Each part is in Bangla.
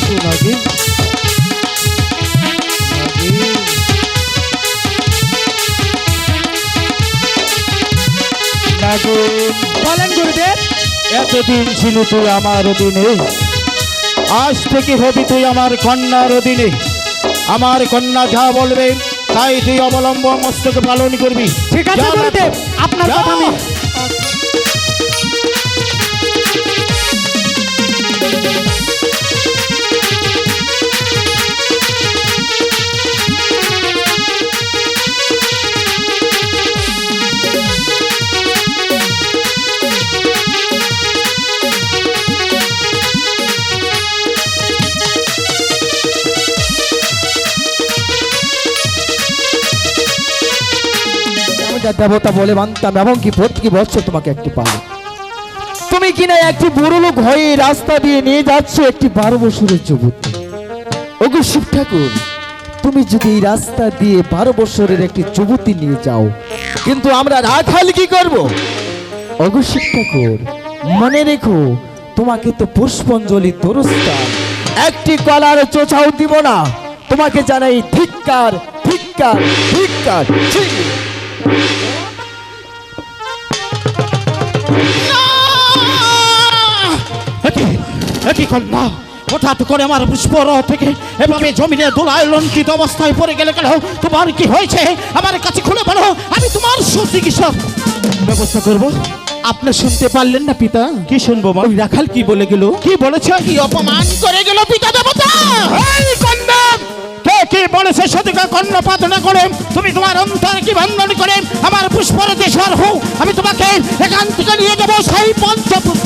নাকি বলেন গুরুদেব। এতদিন ছিল তুই আমার অধীনে, আজ থেকে হবি তুই আমার কন্যার অধীনে। আমার কন্যা যা বলবে তাই তুই অবলম্বন মস্তকে পালন করবি। ঠিক আছে গুরুদেব, আপনার কথা আমি দেবতা বলে মানতাম, এমনকি প্রতি বছর তোমাকে একটি পাবো। তুমি কিনা একটি বুড়ো লোক হয়ে রাস্তা দিয়ে নিয়ে যাচ্ছ একটি 12 বছরের যুবতী। ওগো শিব ঠাকুর, তুমি যদি এই রাস্তা দিয়ে 12 বছরের একটি যুবতী নিয়ে যাও, কিন্তু আমরা রাখাল কি করব? ওগো শিব ঠাকুর, মনে রেখো, তোমাকে তো পুষ্পাঞ্জলি তরস্তান একটি কলার চোচাও দিব না। তোমাকে জানাই ধিক্কার, ধিক্কার, ধিক্কার। কন্যা হঠাৎ করে আমার পুষ্পর থেকে এভাবে জমিনে দোলায় লঞ্চিত অবস্থায় পড়ে গেলে কেন? তোমার কি হয়েছে আমার কাছে খুলে বলো, আমি তোমার সুচিকিৎসার ব্যবস্থা করব। আপনি শুনতে পারলেন না পিতা? কি শুনবো মা? ওই রাখাল কি বলে গেল? কি বলেছে? কি অপমান করে গেল পিতা দেবতা! এই কন্যা, কে কি বলেছে সেদিকে কর্ণপাত না করে তুমি তোমার অন্তর কি বন্ধন করে আমার পুষ্পর দেশার হও, আমি তোমাকে এখান থেকে নিয়ে যাবো সেই পঞ্চপুর।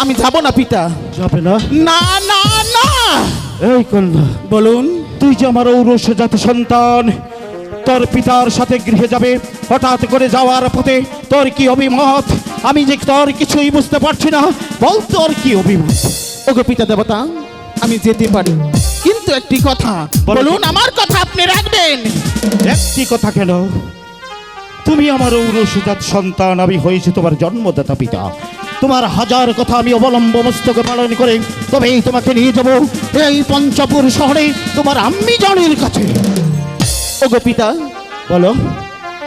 আমি যাব না পিতা। যাবে না? না না না। এই কন্যা, বলুন। তুই যে আমার ঔরসজাত সন্তান, তোর পিতার সাথে গৃহে যাবে, হঠাৎ করে যাওয়ার পথে তোর কি অভিমত? আমি যে তোর কিছুই বুঝতে পারছি না, বল তোর কি অভিমত? ওগো পিতা দেবতা, আমি যেতে পারি, কিন্তু একটি কথা বলুন, আমার কথা আপনি রাখবেন। একটি কথা কেন? তুমি আমার ঔরসজাত সন্তান, আমি হয়েছি তোমার জন্মদাতা পিতা। তোমার হাজার কথা আমি অবলম্ব মস্তকে পালন করে তবেই তোমাকে নিয়ে যাব এই পঞ্চপুর শহরে তোমার আম্মি জানের কাছে। ওগো পিতা, বলো,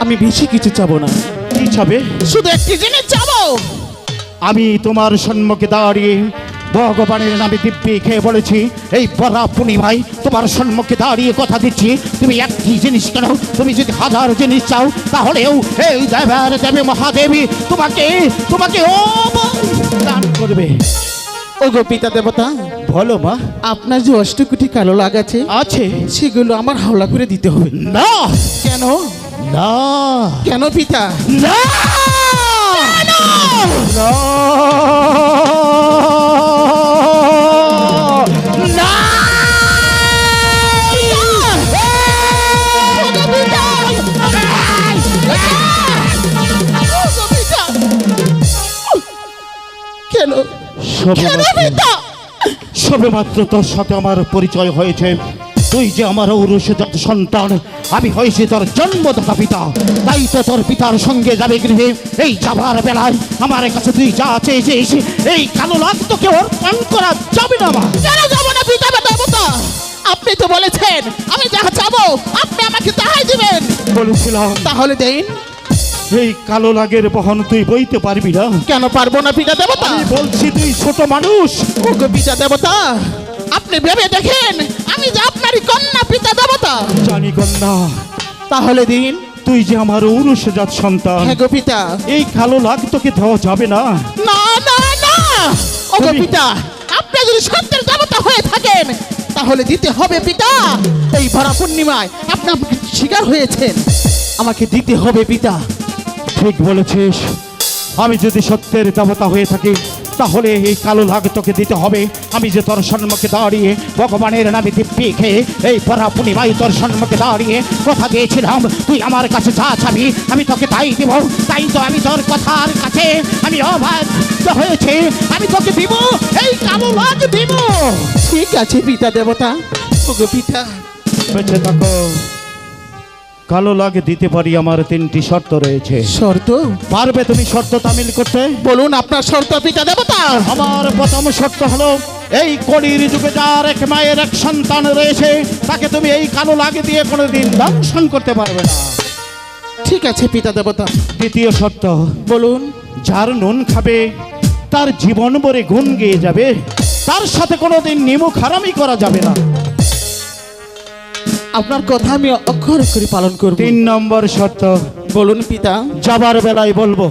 আমি বেশি কিছু চাবো না। কি চাবে? শুধু একটি জিনিস চাবো। আমি তোমার সম্মুখে দাঁড়িয়ে ভগবানের নামে দিব্যি খেয়ে বলেছি, এই পরা পূর্ণিমায় তোমার সম্মুখে দাঁড়িয়ে কথা দিচ্ছি, তুমি একটি জিনিস কেন, তুমি যদি হাজার জিনিস চাও তাহলেও এই দেবের দেবী মহাদেবী তোমাকে তোমাকে দান করবে। ওগো পিতা দেবতা, বলো মা। আপনার যে 8 কোটি কালো লাগ আছে আছে, সেগুলো আমার হাওলা করে দিতে হবে। না। কেন? না। কেন পিতা? না। না। না। কেন? সবে মাত্র তোর সাথে আমার পরিচয় হয়েছে, তুই যে আমার ঔরসজাত সন্তান, আমি হয়েছি তোর জন্মদাতা পিতা, তাই তো তোর পিতার সঙ্গে যাবে গৃহে। এই যাবার বেলায় আমার কাছে তুই যা চেয়েছিস এই কালো লাগ তোকে অর্পণ করা যাবে না মা। কেন যাবো না পিতা দেবতা? আপনি তো বলেছেন আমি যাহা চাবো আপনি আমাকে তাহাই দিবেন। বলেছিলাম, তাহলে দেন। এই কালো লাগের বহন তুই বইতে পারবি না। কেন পারবো না পিতা দেবতা? আমি বলছি তুই ছোট মানুষ। ওগো পিতা দেবতা, আপনি ভেবে দেখেন আমি যে আপনারই কন্যা পিতা দেবতা। জানি কন্যা, তাহলে দিন। তুই যে আমার ঔরসজাত সন্তান, হ্যাঁ গো পিতা। এই কালো লাগ তোকে দেওয়া যাবে না। না না না। ওগো পিতা, আপনি যদি সত্যের দেবতা হয়ে থাকেন তাহলে দিতে হবে পিতা। এই ভরা পূর্ণিমায় আপনি আমাকে শিকার হয়েছেন, আমাকে দিতে হবে পিতা। ঠিক বলেছিস, আমি যদি সত্যের দেবতা হয়ে থাকি তাহলে এই কালো লাগ তোকে দিতে হবে। আমি যে তোর সম্মুখে দাঁড়িয়ে ভগবানের নামে দিব্যি খেয়ে এই পরা পূর্ণিমায় তোর সম্মুখে দাঁড়িয়ে কথা দিয়েছিলাম, তুই আমার কাছে যা চাবি আমি তোকে তাই দিব। তাই তো আমি তোর কথার কাছে আমি অবাধ্য হয়েছি, আমি তোকে দিব, এই কালো লাগ দিব। ঠিক আছে পিতা দেবতা। ওগো পিতা, বেঁচে থাকো কালো লাগে দিতে পারি, আমার 3টি শর্ত রয়েছে। শর্ত? পারবে তুমি শর্ত তামিল করতে? বলুন আপনার শর্ত পিতা দেবতা। আমার প্রথম শর্ত হলো, এই কলির যুগে যার এক মায়ের এক সন্তান রয়েছে, তাকে তুমি এই কালো লাগে দিয়ে কোনোদিন দংশন করতে পারবে না। ঠিক আছে পিতা দেবতা। দ্বিতীয় শর্ত, বলুন। যার নুন খাবে তার জীবন ভরে গুণ গেয়ে যাবে, তার সাথে কোনোদিন নিমুখ হারামি করা যাবে না। আপনার কথা আমি অক্ষর অক্ষরে পালন করব। 3 নম্বর শর্ত, বলুন পিতা। যাবার বেলায় বলবো,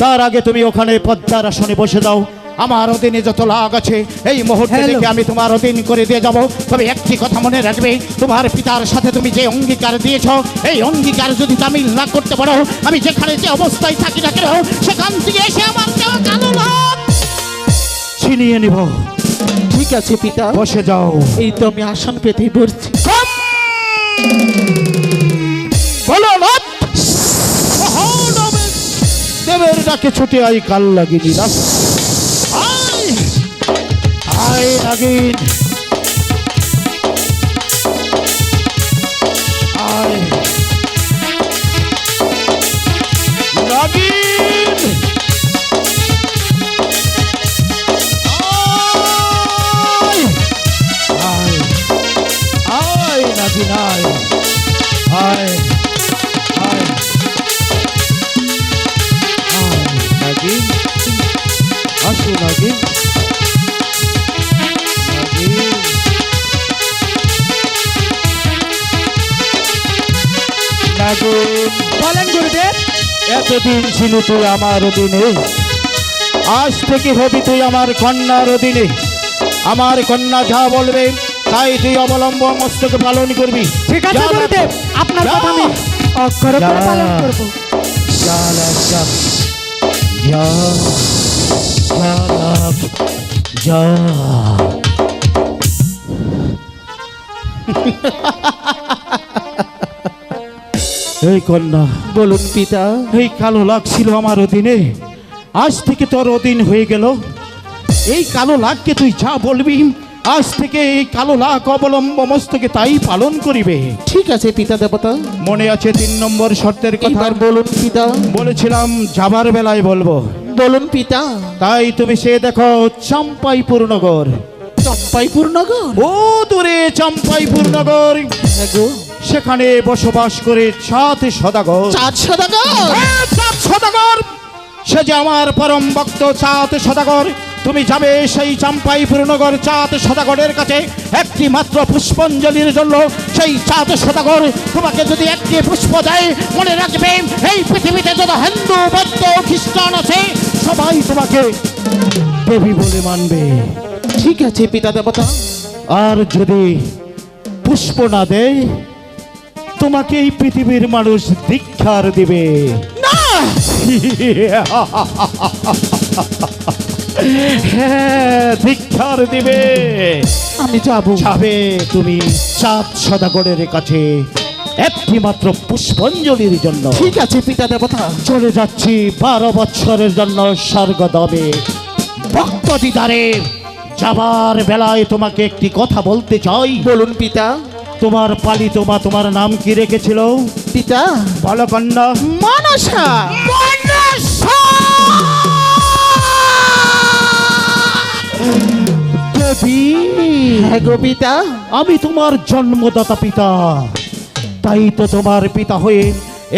তার আগে তুমি ওখানে পদ্মার আসনে বসে দাও। আমার অধীনে যত লাগ আছে এই মুহূর্তে Hello. থেকে আমি তোমার অধীন করে দিয়ে যাব। তবে একটি কথা মনে রাখবে, তোমার পিতার সাথে তুমি যে অঙ্গীকার দিয়েছ, এই অঙ্গীকার যদি তামিল না করতে পারো, আমি যেখানে যে অবস্থায় থাকি না কেন, সেখান থেকে এসে আমার দেওয়া কালো লাগ ছিনিয়ে নিব। ঠিক আছে পিতা। বসে যাও। এই তো আমি আসন পেতেই বসছি। বলো না, দেবের ডাকে ছুটে আই কাল লাগিনি না। আয় নাগিন, আয় নাগিন, আয় আয় আয় নাগিন, আয় আয় আয় নাগিন, আসো নাগিন। বলেন গুরুদেব। এতদিন ছিল তুই আমার অধীনে, আজ থেকে হবি তুই আমার কন্যার অধীনে। আমার কন্যা যা বলবে তাই তুই অবলম্ব মস্তকে পালন করবি। ঠিক আছে যা গুরুদেব, আপনার যা। কথা আমি অক্ষর অক্ষরে যা। পালন করব। যা লাভ, যা যা যা লাভ, যা। এই কন্যা, বলুন পিতা। এই কালো লাগ ছিল আমার অধীনে, আজ থেকে তোর অধীন হয়ে গেল। এই কালো লাগকে তুই যা বলবি, আজ থেকে এই কালো লাগ অবলম্ব মস্তকে তাই পালন করিবে। ঠিক আছে পিতা দেবতা। মনে আছে 3 নম্বর শর্তের কথা? এবার বলুন পিতা। বলেছিলাম যাবার বেলায় বলবো। বলুন পিতা। তাই তুমি সে দেখো চম্পাইপুর নগর, চম্পাইপুর নগর? ও দূরে চম্পাইপুর নগর, হ্যাঁ গো। সেখানে বসবাস করে 7 সদাগর। 4 সদাগর? হ্যাঁ, 7 সদাগর। সে যে আমার পরম ভক্ত 7 সদাগর। তুমি যাবে সেই চম্পাইপুর নগর 7 সদাগরের কাছে একটি মাত্র পুষ্পাঞ্জলির জন্য। সেই 7 সদাগর তোমাকে যদি একটি পুষ্প দেয়, মনে রাখবে এই পৃথিবীতে যত হিন্দু, বৌদ্ধ, খ্রিস্টান আছে, সবাই তোমাকে দেবী বলে মানবে। ঠিক আছে পিতা দেবতা। আর যদি পুষ্প না দেয়, তোমাকে এই পৃথিবীর মানুষ ধিক্কার দিবে। না! হ্যাঁ, ধিক্কার দিবে। আমি যাব। যাবে তুমি 7 সদাগরের কাছে একটি মাত্র পুষ্পাঞ্জলির জন্য। ঠিক আছে পিতা দেবতা। চলে যাচ্ছি 12 বছরের জন্য স্বর্গদমে। ভক্ত দিদারে, যাবার বেলায় তোমাকে একটি কথা বলতে চাই। বলুন পিতা। তোমার পালিত মা তোমার নাম কি রেখেছিল? পিতা? বলো কন্যা। মনসা। দেবী। হ্যাঁ গো পিতা। আমি তোমার জন্মদাতা পিতা, তাই তো তোমার পিতা হয়ে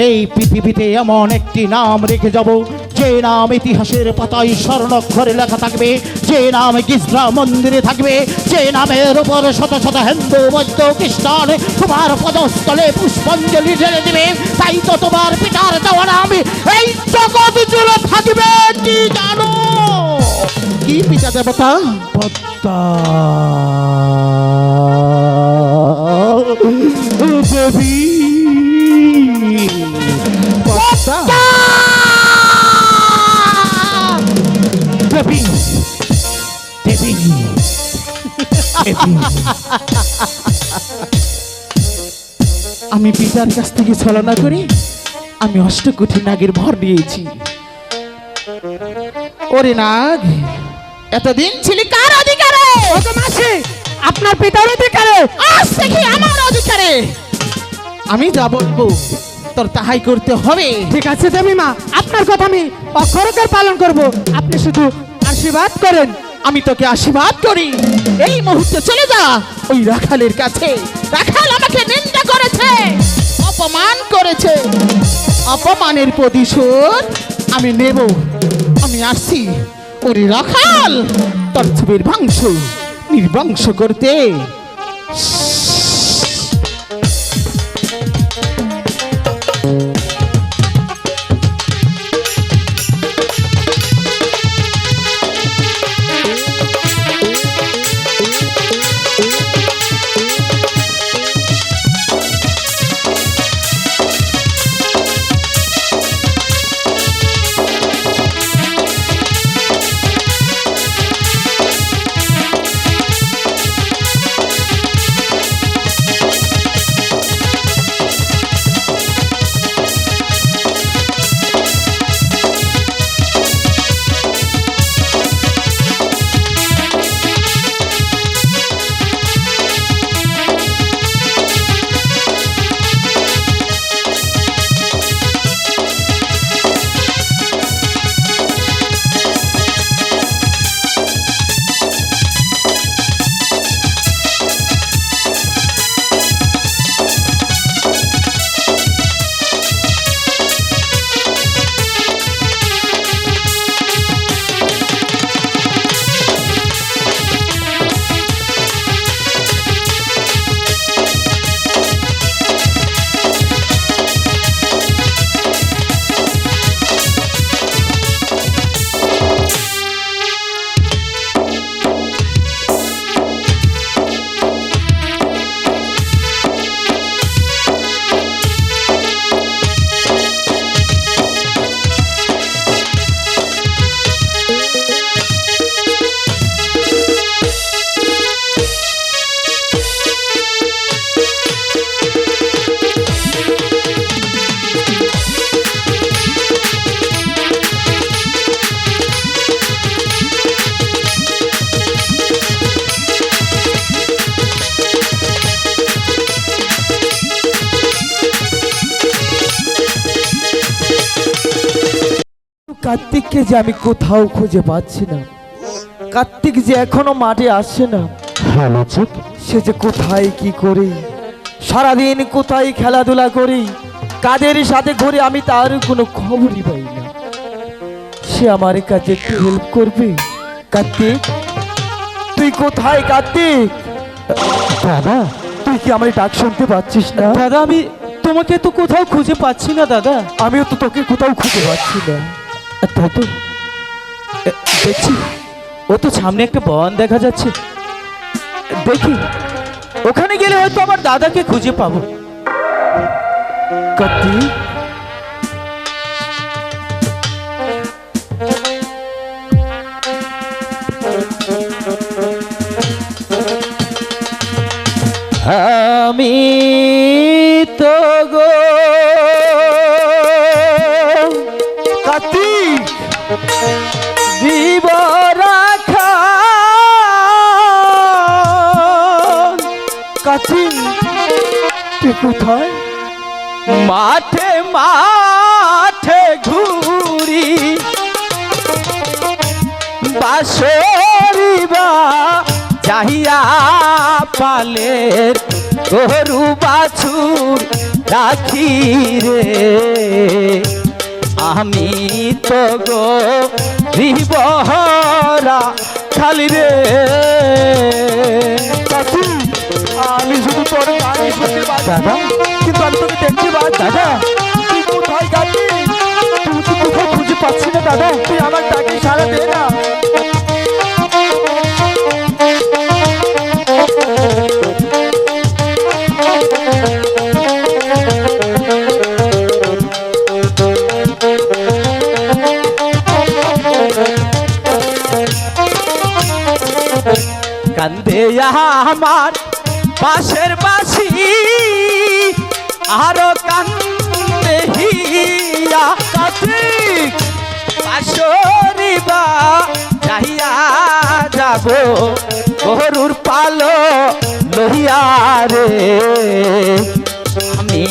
এই পৃথিবীতে এমন একটি নাম রেখে যাব, যে নাম ইতিহাসের পাতায় স্বর্ণাক্ষরে লেখা থাকবে, যে নাম গির্জা মন্দিরে থাকবে, যে নামের উপর শত শত হিন্দু, বৌদ্ধ, খ্রিস্টান তোমার পদস্থলে পুষ্পাঞ্জলি ঢেলে দেবে। তাই তো তোমার পিতার দেওয়া নাম এই জগৎ জুড়ে থাকবে। কি জানো? কি পিতা দেবতা? পদ্মা দেবী। পদ্মা? দেবী দেবী দেবী। আমি পিতার কাছ থেকে ছলনা করে আমি 8 কোটি নাগের ভর নিয়েছি। ওরে নাগ, এতদিন ছিলি কার অধিকারে? মাসি, আপনার পিতার অধিকারে। আজ থেকে আমার অধিকারে। আমি যা বলবো তোর তাহাই করতে হবে। ঠিক আছে দেবী মা, আপনার কথা আমি অক্ষরকে পালন করব, আপনি শুধু আশীর্বাদ করেন। আমি তোকে আশীর্বাদ করি, এই মুহূর্তে চলে যা ওই রাখালের কাছে। রাখাল আমাকে নিন্দা করেছে, অপমান করেছে, অপমানের প্রতিশোধ আমি নেব। আমি আসছি ওরে রাখাল, তোর ছবির বংশ নির্বংশ করতে। কার্তিককে যে আমি কোথাও খুঁজে পাচ্ছি না, কার্তিক যে এখনো মাঠে আসছে না। সে যে কোথায় কি করে, সারাদিন কোথায় খেলাধুলা করি, কাদের সাথে ঘুরে, আমি তার কোনো খবরই পাই না। সে আমার কাছে একটু হেল্প করবে? কার্তিক, তুই কোথায়? কার্তিক দাদা, তুই কি আমার ডাক শুনতে পাচ্ছিস না? দাদা, আমি তোমাকে তো কোথাও খুঁজে পাচ্ছি না দাদা। আমিও তো তোকে কোথাও খুঁজে পাচ্ছি না। দাদু, দেখছি ও তো সামনে একটা বন দেখা যাচ্ছে, দেখি ওখানে গেলে হয়তো আমার দাদাকে খুঁজে পাবো। কার্তিক, আমি তো গো কার্তিক, দিব রাখা কার্তিক, তুই কোথায়? মাঠে মাঠে ঘুরি, বাসরিবা চাহিয়া পালের গরু বাছুর রাখি রে। আমি তো গো রিবহরা খালি রে। কার্তিক, আমি শুধু তোর গান শুনতে পাচ্ছি দাদা, কিন্তু আমি তোকে দেখতে পাচ্ছি। দাদা, তুই কোথায়? কার্তিক, তুই তো কোথাও খুঁজে পাচ্ছি না দাদা, তুই আমার ডাকে সাড়া দে না। কান্দে আমার পাশের বাসি, আরো কান্দে হিয়া। কার্তিক, পাশরিবা চাহিয়া যাব গরুর পালো লহিয়া রে। আমি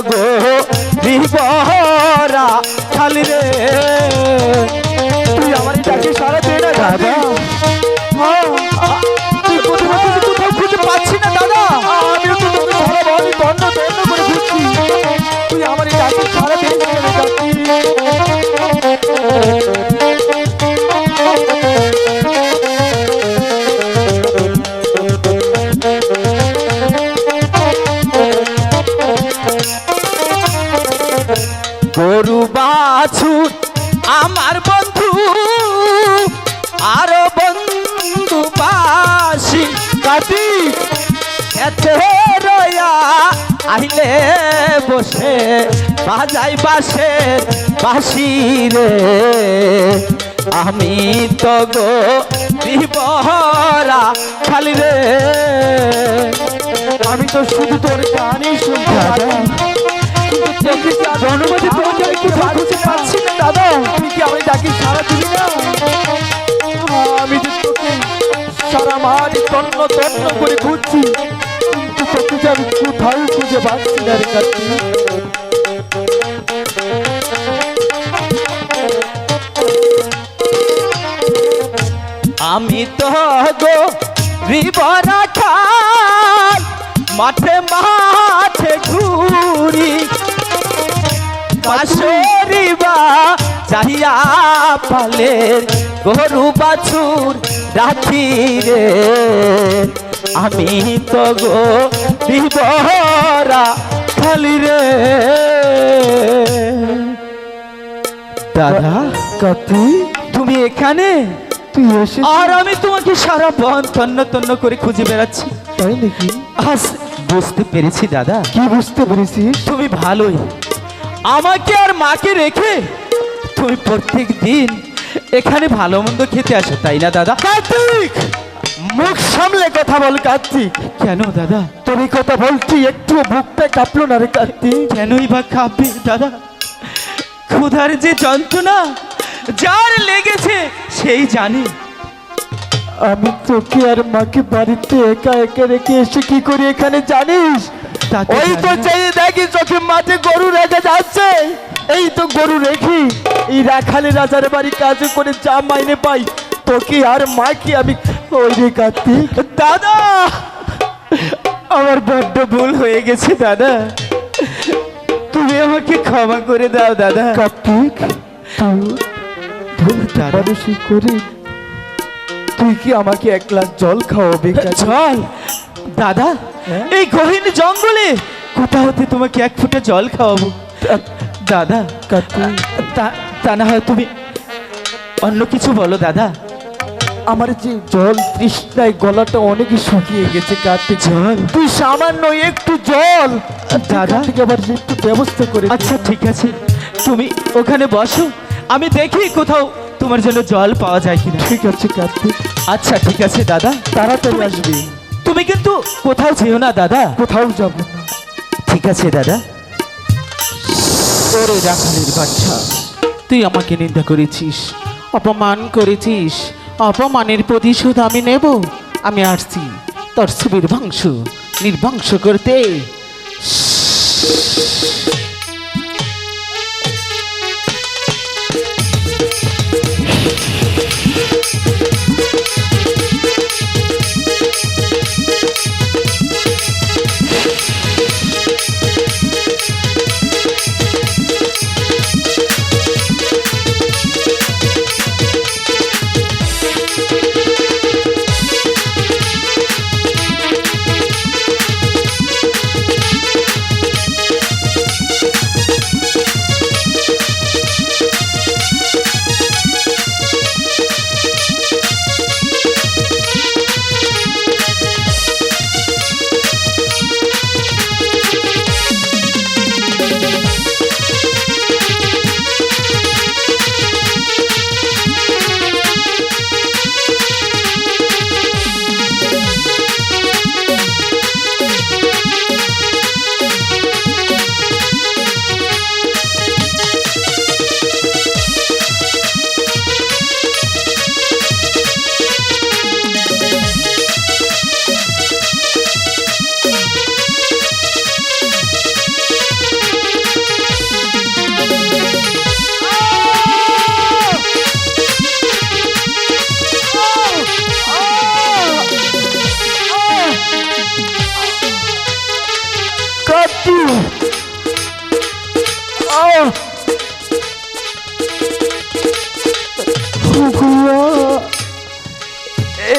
গো বিবরা খালি রে। তুই আমার এই ডাকে সারা দে না দাদা। তুই কোথাও খুঁজে পাচ্ছি না দাদা। আমি তো তোকে সারা বাড়ি দণ্ড দণ্ড করে ঘুরছি, তুই আমার এই ডাকে সারা দে না রে কাকি। গরু বাছুর আমার বন্ধু, আরো বন্ধু বাসি কাটি এতে রয়া আইলে বসে বাজাই বাসের বাসি রে। আমি তো গো বিবরা খালি রে। আমি তো শুধু তোর গানই শুনছি দাদা, অনুমতি পেয়েছি আমি কোথাও খুঁজে পাচ্ছি না দাদা। আমি কি আমার ডাকে সারা দিবি না? আমি যে তোকে সারা মাটি তন্ন তন্ন করে ঘুরছি, কিন্তু তোকে যে আমি কোথাও খুঁজে পাচ্ছি না রে কাকি। আমি তো গো বিবরা খাই মাঠে মাঠে ঘুরি, পাশরিবা চাহিয়া পালের গরু বাছুর রাখি রে। আমি তো গো বিবরা খালি রে। দাদা কাকি তুমি এখানে? তুই এসে আর আমি তোমাকে সারা বন তন্ন তন্ন করে খুঁজে বেড়াচ্ছি। তাই নাকি? আজ বুঝতে পেরেছি দাদা, কি বুঝতে পেরেছিস? তুমি ভালোই আমাকে আর মাকে রেখে তুমি প্রত্যেক দিন এখানে ভালো মন্দ খেতে আসো, তাই না দাদা? কার্তিক, মুখ সামলে কথা বল কার্তিক। কেন দাদা? তোর এই কথা বলছি একটু বুকটা কাঁপলো না রে কার্তিক? কেনই বা কাঁপবে দাদা? ক্ষুধার যে যন্ত্রণা যার লেগেছে সেই জানে। আমি তোকে আর মাকে বাড়িতে একা একা রেখে এসে কি করি এখানে জানিস? তা তো ওই তো জানি। চাই দেখি চোখে মাঠে গরু রেখে যাচ্ছে, এই তো গরু রেখি এই রাখালে রাজার বাড়ি কাজ করে যা মাইনে পাই, তোকে আর মাকে আমি ওই রে কার্তিক। দাদা আমার বড্ড ভুল হয়ে গেছে দাদা, তুমি আমাকে ক্ষমা করে দাও দাদা। কার্তিক, দাদা। মানুষই করে তুই কি আমাকে এক গ্লাস জল খাওয়াবে কার্তিক? জল? দাদা হ্যাঁ? এই গহীন জঙ্গলে কোথা হতে তোমাকে এক ফুটা জল খাওয়াবো দাদা? কার্তিক, তা না হয় তুমি অন্য কিছু বলো দাদা। আমার যে জল তৃষ্ণায় গলাটা অনেকই শুকিয়ে গেছে কার্তিক। জল? তুই সামান্য একটু জল দাদা। থেকে আবার একটু ব্যবস্থা করে দে। আচ্ছা ঠিক আছে, তুমি ওখানে বসো, আমি দেখি কোথাও তোমার জন্য জল পাওয়া যায় কিনা। ঠিক আছে কার্তিক, আচ্ছা ঠিক আছে দাদা, তাড়াতাড়ি আসবি। তুমি কিন্তু কোথাও যেও না দাদা। কোথাও যাব না। ঠিক আছে দাদা। ওরে রাখালের বাচ্চা, তুই আমাকে নিন্দা করেছিস, অপমান করেছিস, অপমানের প্রতিশোধ আমি নেব। আমি আসছি তোর সুবীর বংশ নির্বংশ করতে।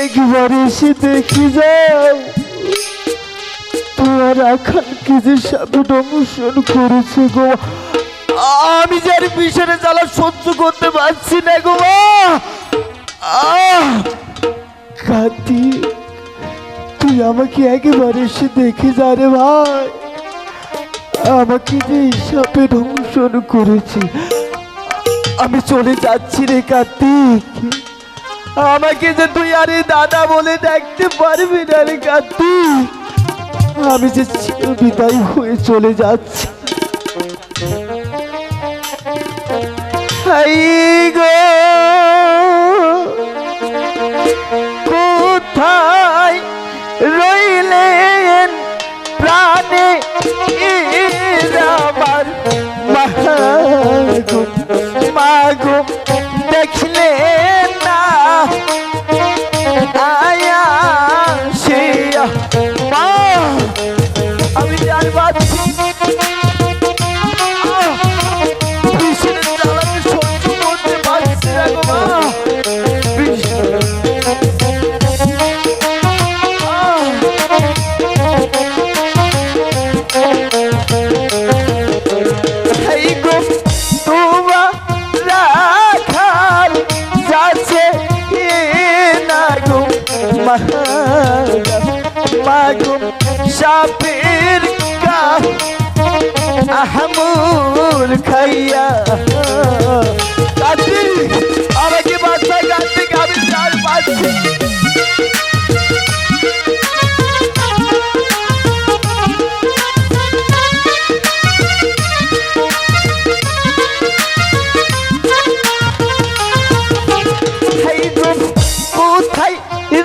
একবার এসে দেখি যাও তোমার আখানকে যে সাপে দংশন করেছে গো। আমি যে আর বিষের জ্বালা সহ্য করতে পারছি না গো মা। কার্তিক, তুই আমাকে একবার এসে দেখে যা রে ভাই। আমাকে যে সাপে দংশন করেছে, আমি চলে যাচ্ছি রে কার্তিক। আমাকে যে তুই আরে দাদা বলে ডাকতে পারবি না রে কার্তিক। আমি যে বিদায় হয়ে চলে যাচ্ছি। হাই গো, কোথায় রইলেন প্রাণে আমার মাগো, মাগো দেখলে না আয়া সে মা। আমি জান পাচ্ছি ভীষণ জ্বালাতে সহ্য করতে পারছি না গো মা। এই গো তোমার রাখাল যাচ্ছে না গো মাগো সাপের আহমুল খাইয়া। কার্তিক, আমাকে বাচ্চা কার্তিক, আমি চার পাচ্ছি। কোথায়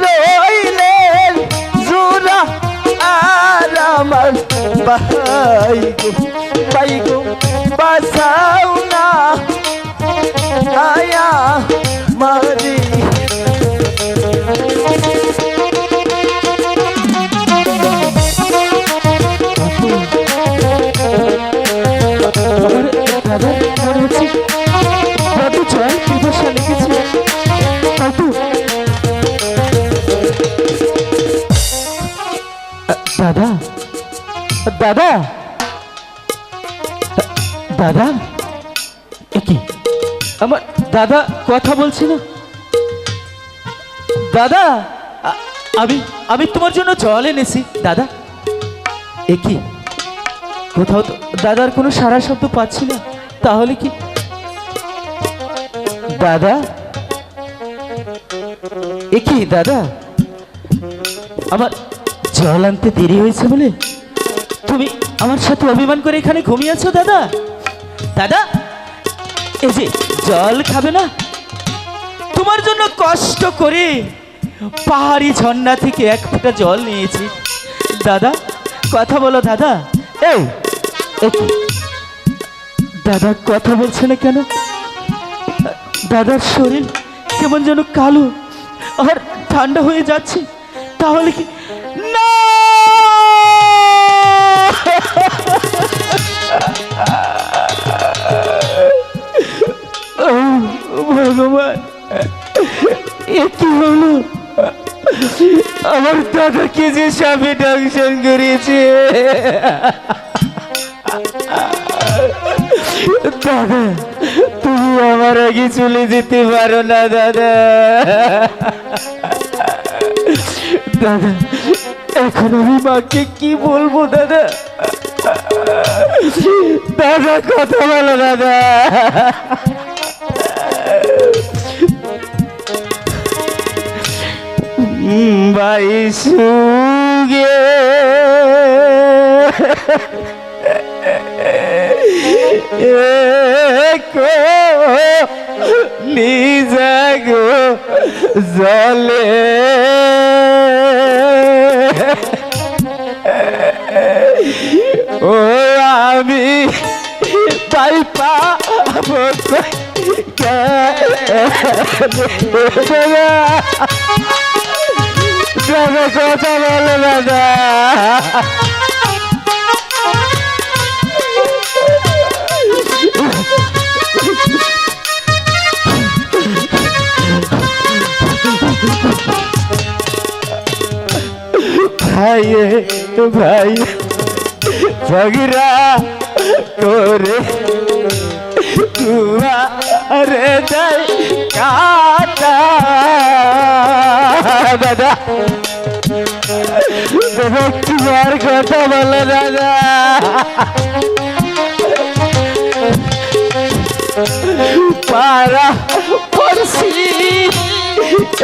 রইলেন জোড়া আর আমার ভাই গো, ভাই গো বাঁচাও না আয়া মারি। দাদা, দাদা, দাদা, কি আমার দাদা কথা বলছি না? দাদা, আমি আমি তোমার জন্য জল এনেছি দাদা। কি কোথাও তো দাদার কোনো সারা শব্দ পাচ্ছি না। তাহলে কি দাদা? কি দাদা, আমার জল আনতে দেরি হয়েছে বলে তুমি আমার সাথে অভিমান করে এখানে ঘুমিয়ে আছো দাদা? দাদা, এই যে জল খাবে না? তোমার জন্য কষ্ট করে পাহাড়ি ঝর্ণা থেকে এক ফোঁটা জল নিয়েছি দাদা। কথা বলো দাদা। এই দাদা কথা বলছে না কেন? দাদার শরীর কেমন যেন কালো আর ঠান্ডা হয়ে যাচ্ছে। তাহলে কি না ভগবান, কি হলো? আমার দাদাকে যে সাপে দংশন করেছে। দাদা, তুমি আমার আগে চলে যেতে পারো না দাদা। দাদা, এখন আমি মাকে কি বলবো দাদা? দাদা কথা বলো দাদা। ভাই সুগে নিজাগো জলে ও আমি পাই পাবো দাদা কথা বলো দাদা। ভাই ভাই ঝগড়া করে তুয়ারে যাই কাটা দাদা তোমার কথা বলো দাদা পারা পড়ছি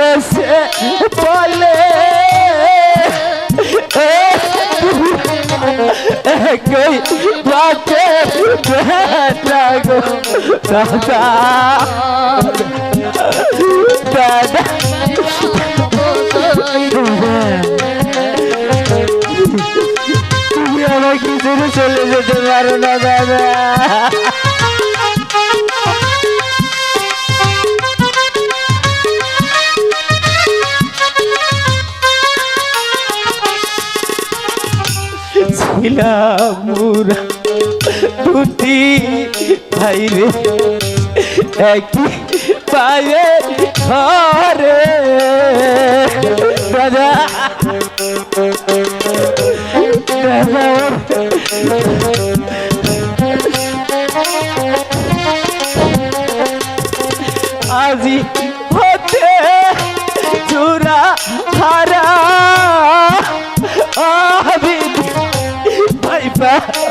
এসে বলে কই বাতে বেটা গো দাদা দাদা তুমি আমাকে ছেড়ে চলে যেতে পারো না দাদা মুরা দুটি ভাই রে একই পায়ে ঘরে দাদা দাদা আজি হতে চূড়া হারা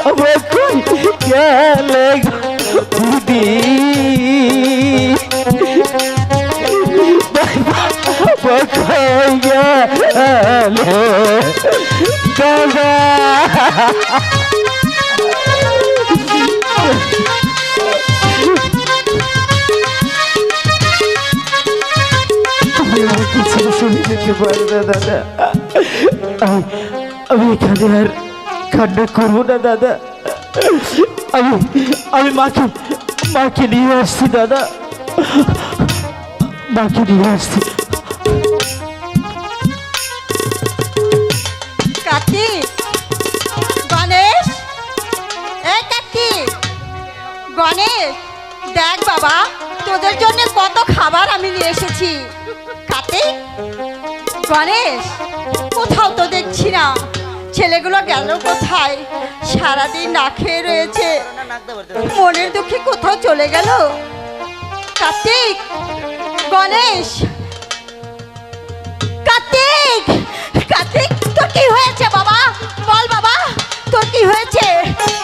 वो कोई क्या लेगा बुद्धि वो कोई क्या लेगा কিছু শুনে যেতে পারবে দাদা আমি এখানে আর কান্না করবো না দাদা আমি মাকে নিয়ে আসছি দাদা মাকে নিয়ে আসছি কার্তিক গণেশ কার্তিক গণেশ দেখ বাবা তোদের জন্য কত খাবার আমি নিয়ে এসেছি কার্তিক গণেশ কোথাও তো দেখছি না ছেলেগুলো গেল কোথায় সারাদিন না খেয়ে রয়েছে মনের দুঃখে কোথাও চলে গেল কার্তিক গণেশ কার্তিক কার্তিক তোর কি হয়েছে বাবা বল বাবা তোর কি হয়েছে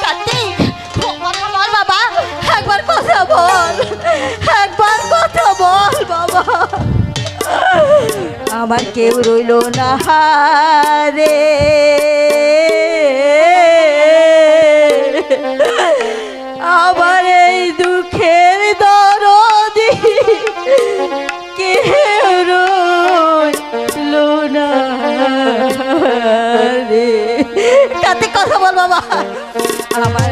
কার্তিক কথা বল বাবা একবার কথা বল বাবা আমার কেউ রইল না রে আমার এই দুঃখের দরদি কেউ রইল না রে তাতে কথা বল বাবা আমার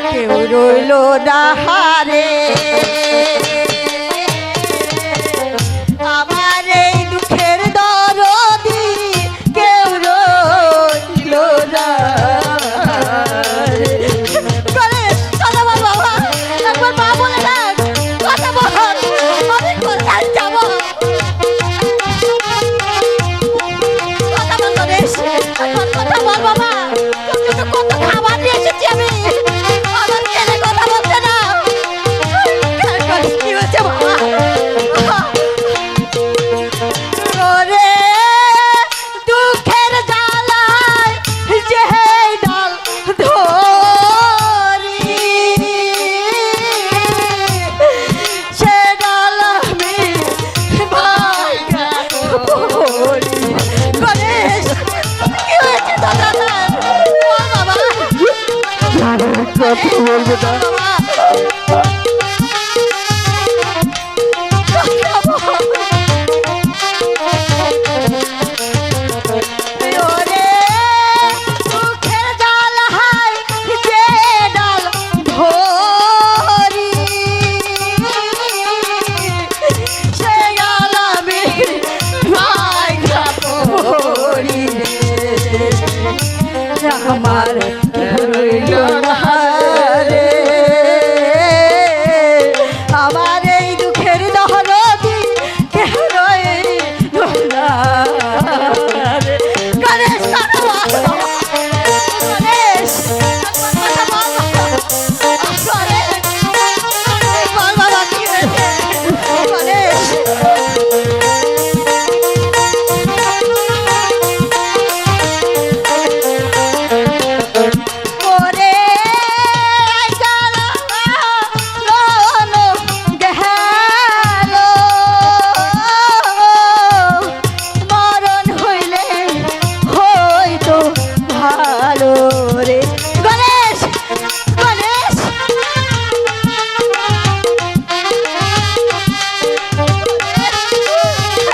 কেউ রইল না রে আমার এই দুঃখের দরদি কেউ রইল না কথা বল বাবা একবার মা বলে ডাক কথা বল আমি কোথায় যাব কথা বল গণেশ কথা বল বাবা তোর জন্য কত খাবার নিয়ে এসেছি আমি আমার ছেলে কথা বলছে না কি হয়েছে বাবা ওরে দুঃখের জ্বালায় যে ডাল ধরি সে ডাল আমি ভাঙা করি গণেশ কি হয়েছে দাদা বাবা বলবে না ওরে দুঃখের জ্বালায় যে ডাল ধরি সে ডাল আমি ভাঙা করি আমার রইল না রে আমার এই দুঃখের দহরদি কেহ রইল না রে গণেশ কথা গণেশ, কথা বল গণেশ, বল বাবা কি হয়েছে গণেশ। ওরে কালো গেল মরণ হইলে হয়তো ভালো রে গণেশ গণেশ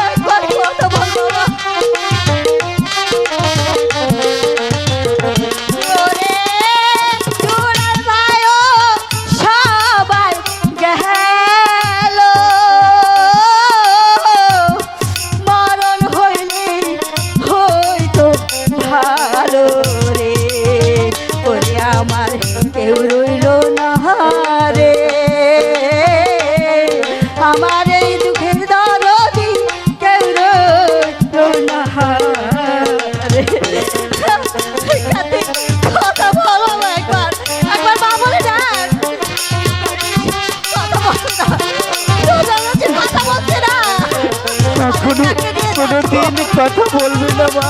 একবার কথা বল বাবা। ওরে চূড়ার ভাইও সবাই গেল মরণ হইলে হয়তো ভালো রে ওরে আমার কেউ রইল না রে আমার এই দুঃখের দরদি কেউ রইল না রে কথা বলো না একবার একবার মা বলে ডাক কথা বল না সোজা হচ্ছে কথা বলছে না এখনো কোনোদিন কথা বলবে না মা।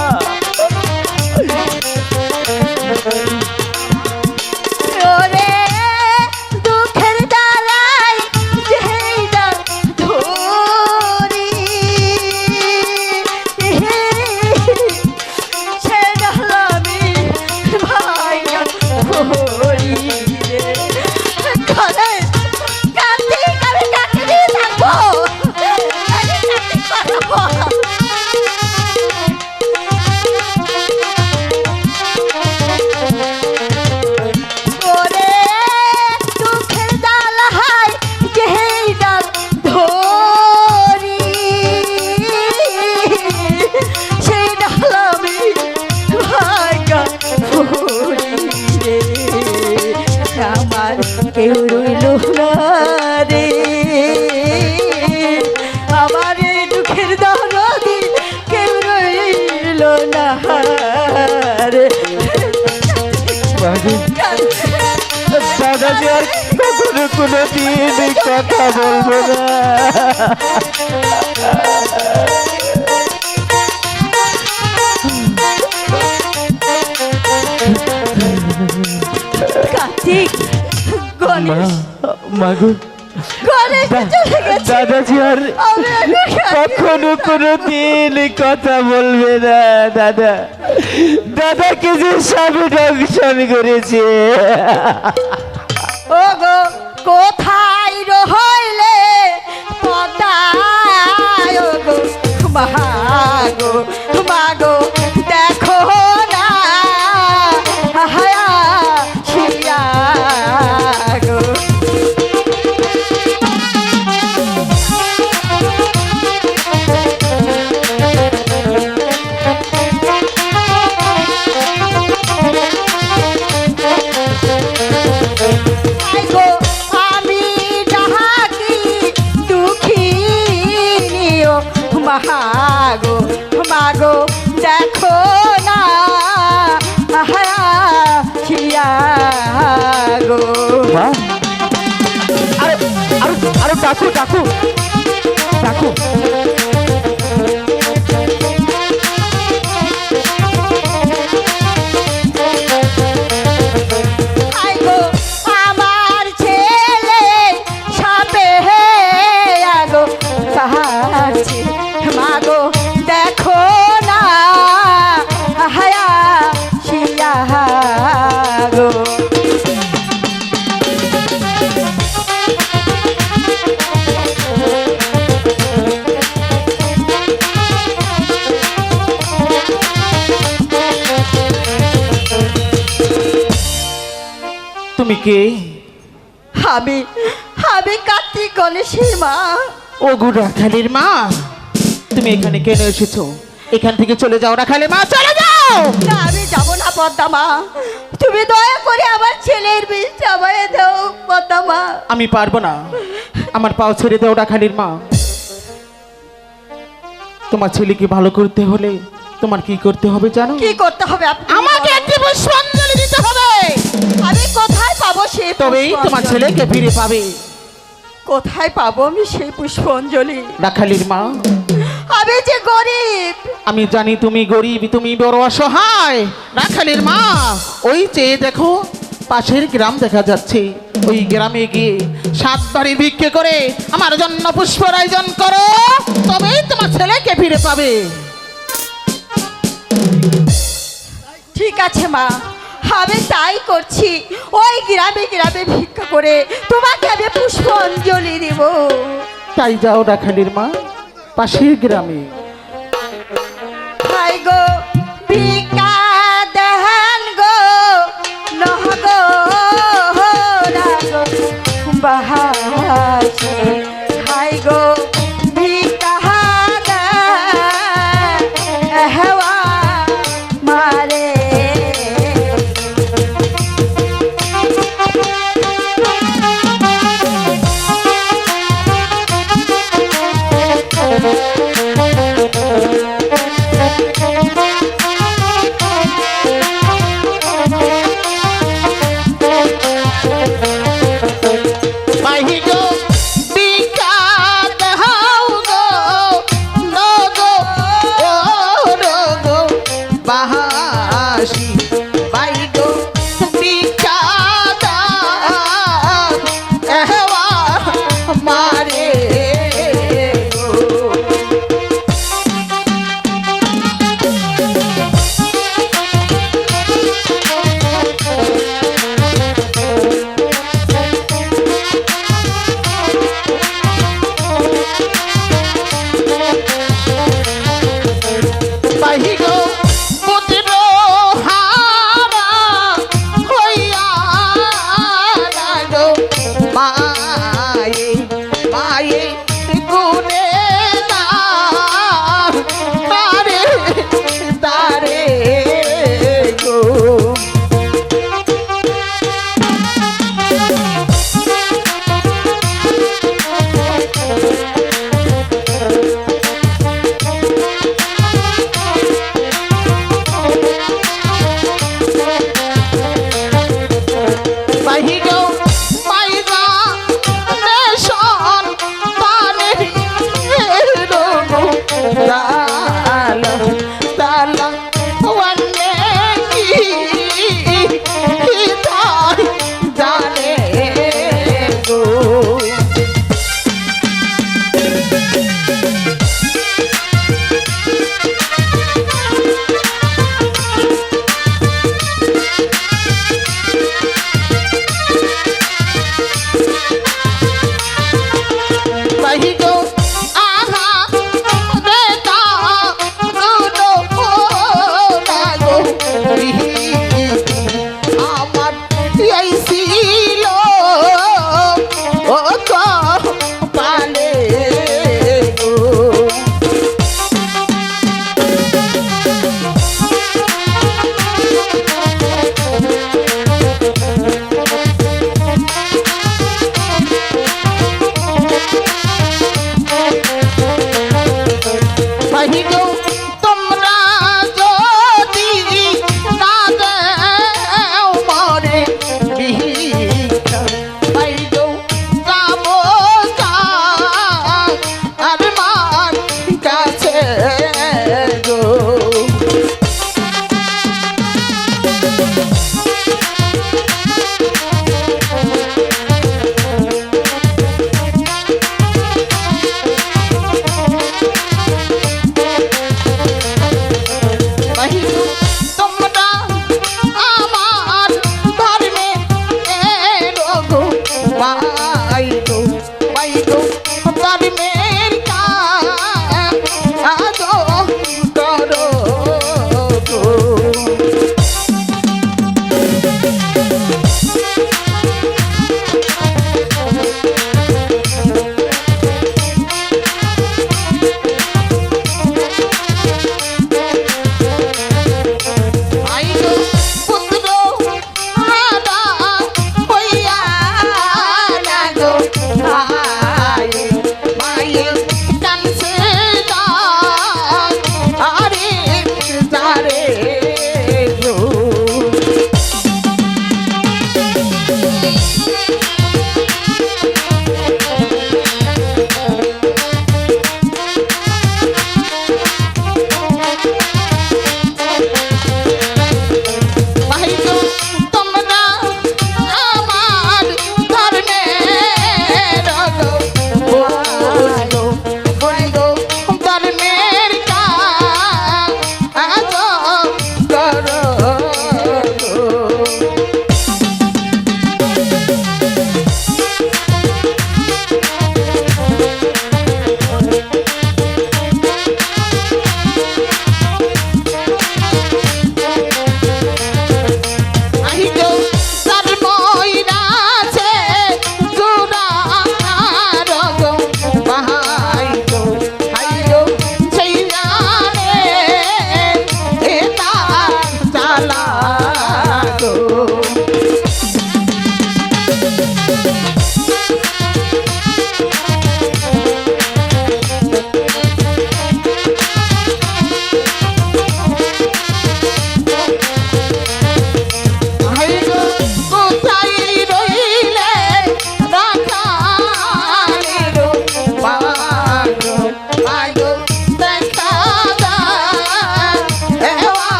ওরে দুঃখের জ্বালায় যেইটা ধরি সেটা আমি ভাইয়া ধরি রে গণেশ কার্তিক আমি কাকে দিয়ে থাকবো আরে কার্তিক কথা বল। ওরে দুঃখের জ্বালায় যেই ডাল ধরি সেই ডাল আমি ভাগ্য ধরি রে আমার কেউ রইল না রে আমার এই দুঃখের দরদি কেউ রইল না রে দাদাজি আর কখনো কোনোদিন কথা বলবো না। কার্তিক গণেশ মাগো গণেশ চলে গেছে দাদাজি আর আমি কখনো কোনোদিন কথা বলবে না। দাদা দাদাকে যে স্বামী দংশন করেছে। ও গো কোথায় রইলে পদায় ও গো মাগো মাগো দেখো না হায়া ছিয়া গো গো আমি ডাকি দুঃখিনীও মাগো মাগো দেখো না ছিয়া গো মা আরে ডাকো ডাকো ডাকো। গো আমার ছেলে সাপে আগো কাছে মাগো দেখো না হায়া শিয়া গো তুমি কে? আমি আমি কার্তিক গণেশের মা। ও গো রাখালের মা, তুমি এখানে কেন এসেছো? এখান থেকে চলে যাও রাখালের মা, চলে যাও। না আমি যাবো না পদ্মা মা, তুমি দয়া করে আমার ছেলের বিষ চাবাইয়ে দাও পদ্মা মা। আমি পারবো না, আমার পাও ছেড়ে দাও রাখালের মা। তোমার ছেলেকে ভালো করতে হলে তোমার কি করতে হবে জানো? কি করতে হবে আপনি আমাকে বলুন। একটি পুষ্পাঞ্জলি দিতে হবে, আমি কোথায় পাবো সেই তবেই তোমার পুষ্পাঞ্জলি? ছেলেকে ফিরে পাবে। কোথায় পাবো আমি সেই পুষ্পাঞ্জলি? রাখালির মা, আমি যে গরিব। আমি জানি তুমি গরিব, তুমি বড় অসহায়। রাখালির মা, ওই চেয়ে দেখো পাশের গ্রাম দেখা যাচ্ছে, ওই গ্রামে গিয়ে 7 বাড়ি ভিক্ষে করে আমার জন্য পুষ্পের আয়োজন করো, তবেই তোমার ছেলেকে ফিরে পাবে। ঠিক আছে মা, আমি তাই করছি। ওই গ্রামে গ্রামে ভিক্ষা করে তোমাকে আমি পুষ্পাঞ্জলি দেব। তাই যাও রাখালির মা, পাশের গ্রামে। হাই গো ভিক্ষা দেন গো, নহ গো না গো বাহাসি। হাই গো ভিক্ষা দেন হেওয়া মারে। মাহি গো ভিক্ষা দাও গো, নো গো ও রো গো বাহাসি। মাই গো ভিক্ষা দাও হেওয়া মারে গো। মাহি গো পুত্র হারা হইয়া গো, মায়ে মায়ে গুনে তারে তারে গো। মাহি গো মাইরা রেশন পানে গো, তালা তালা ওয়ানে কি তাই জানে গো। মাহি গো আহা বেটা গুলো না গো, আমার এই ছিল ও পালে গো। মাহি গো তোমরা যদি না দেও মরে ভিক্ষা, মাই গো যাবো আর মার কাছে গো। মাহি গো তোমরা আমার ধর্মে এরো গো, মাই গো ধর্মের কাজ করো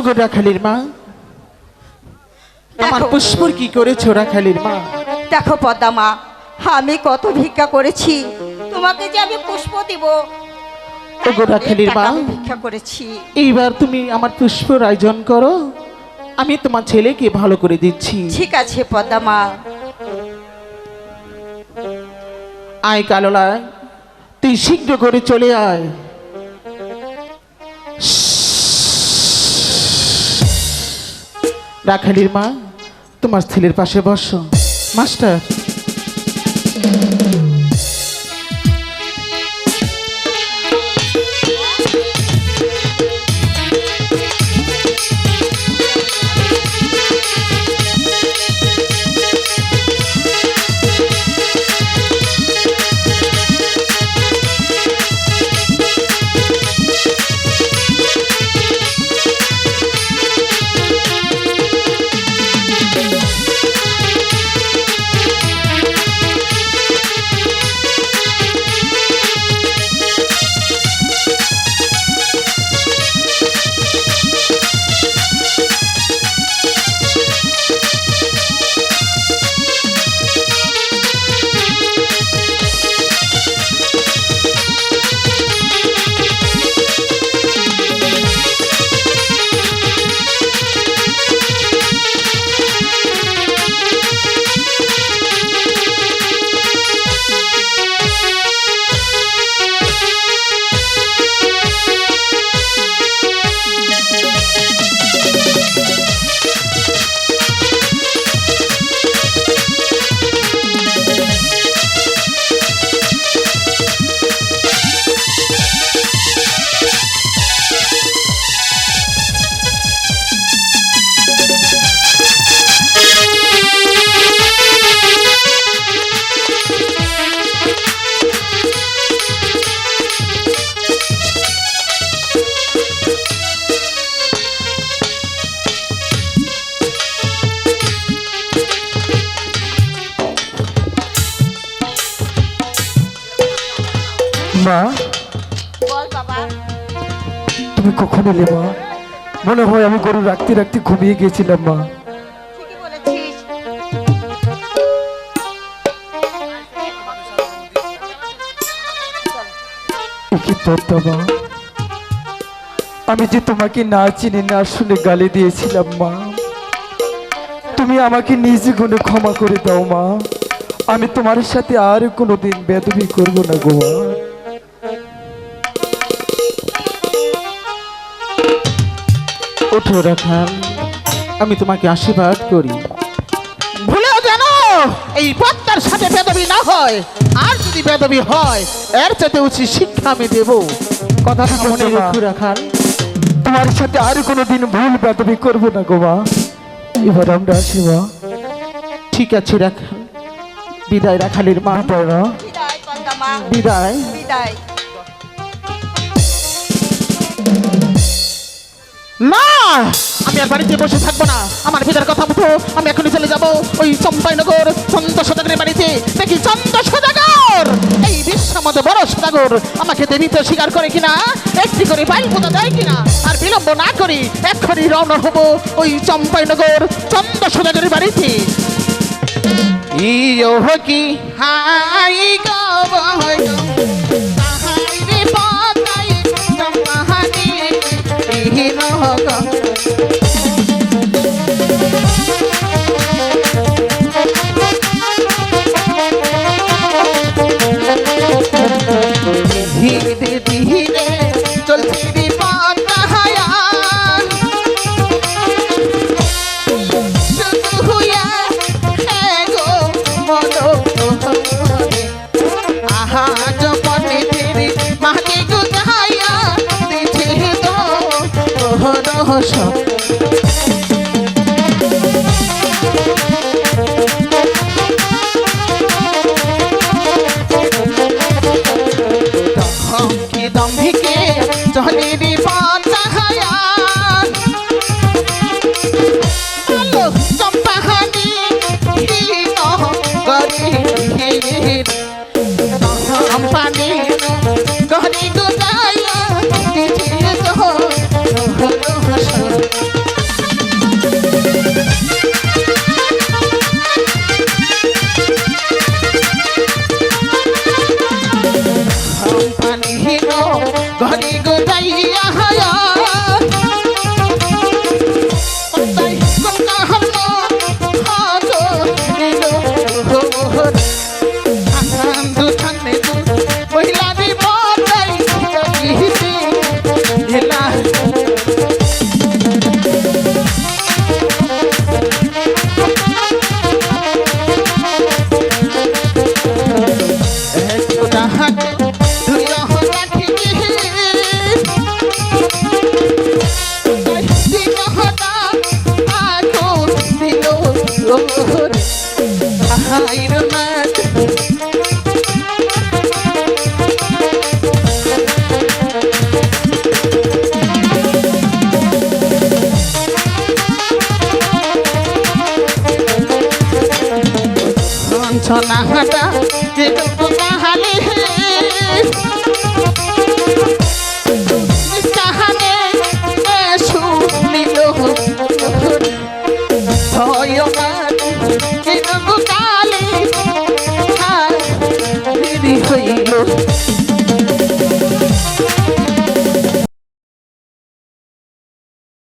ওগো রাখালির মা, আমার দেখো, পুষ্পর কি করেছো রাখালির মা? দেখো পদ্মা মা, আমি কত ভিক্ষা করেছি, তোমাকে যে আমি পুষ্প দিব ওগো রাখালির মা, আমি ভিক্ষা করেছি। এইবার তুমি আমার পুষ্পর আয়োজন করো, আমি তোমার ছেলেকে ভালো করে দিচ্ছি। ঠিক আছে পদ্মা মা। আয় কালোলা, তুই শীঘ্র করে চলে আয়। রাখালির মা, তোমার ছেলের পাশে বসো। মাস্টার, মা, বল বাবা। তুমি কখন এলে মা? মনে হয় আমি গরু রাখতে রাখতে ঘুমিয়ে গিয়েছিলাম মা। ঠিকই বলেছিস। কি পদ্মা মা, আমি যে তোমাকে না চিনি না শুনে গালি দিয়েছিলাম মা, তুমি আমাকে নিজ গুণে ক্ষমা করে দাও মা। আমি তোমার সাথে আর কোনোদিন বেদবি করব না গো মা। ওঠো রাখাল, আমি তোমাকে আশীর্বাদ করি। ভুলেও যেন এই পদ্মার সাথে বেদবি না হয়, আর যদি বেদবি হয় এর চাইতে উচিত শিক্ষা আমি দেব। কথাটা মনে রেখো রাখাল। তোমার সাথে আর কোনোদিন ভুল বেদবি করব না গো মা। এবার আমরা আসি মা। ঠিক আছে রাখাল, বিদায় রাখালের মা। তাই না? বিদায় পদ্মা মা, বিদায়। বিদায়। না, আমি আর বাড়িতে বসে থাকবো না। আমার পিতার কথা মতো আমি এখনই চলে যাব ওই চম্পাইনগর চন্দ্র সদাগরের বাড়িতে। দেখি চন্দ্র সদাগর, এই বিশ্বের মধ্যে বড় সদাগর, আমাকে দেবী তো স্বীকার করে কিনা, একটি করে বাইল পোতা দেয় কিনা। আর বিলম্ব না করি এক্ষুনি রওনা হব ওই চম্পাইনগর চন্দ্র সদাগরের বাড়িতে। ইয়ো কি হাই গবয় হাই রে পতাই চম্পাহানি ইহিনগ ধীরে ধীরে চলছে রে পতাহায়া শুধু হুয়া হে গো মনো আহা জপনে তেরে মাকে গুদায়া দিছে তো রহস দম্ভি দম্ভিকে চলে রে পতাহায়া বলো চম্পাহানি হীন গরি চম্পানি গরি গুদায়া দিছে তো রহস প্রাণীহীন ঘরে গোটাইয়া তাই কোনটা হল হাজো এলো আনন্দ থানে মহিলারি বাতাই দিতে হেলা ছনাহাটা যে কাহালে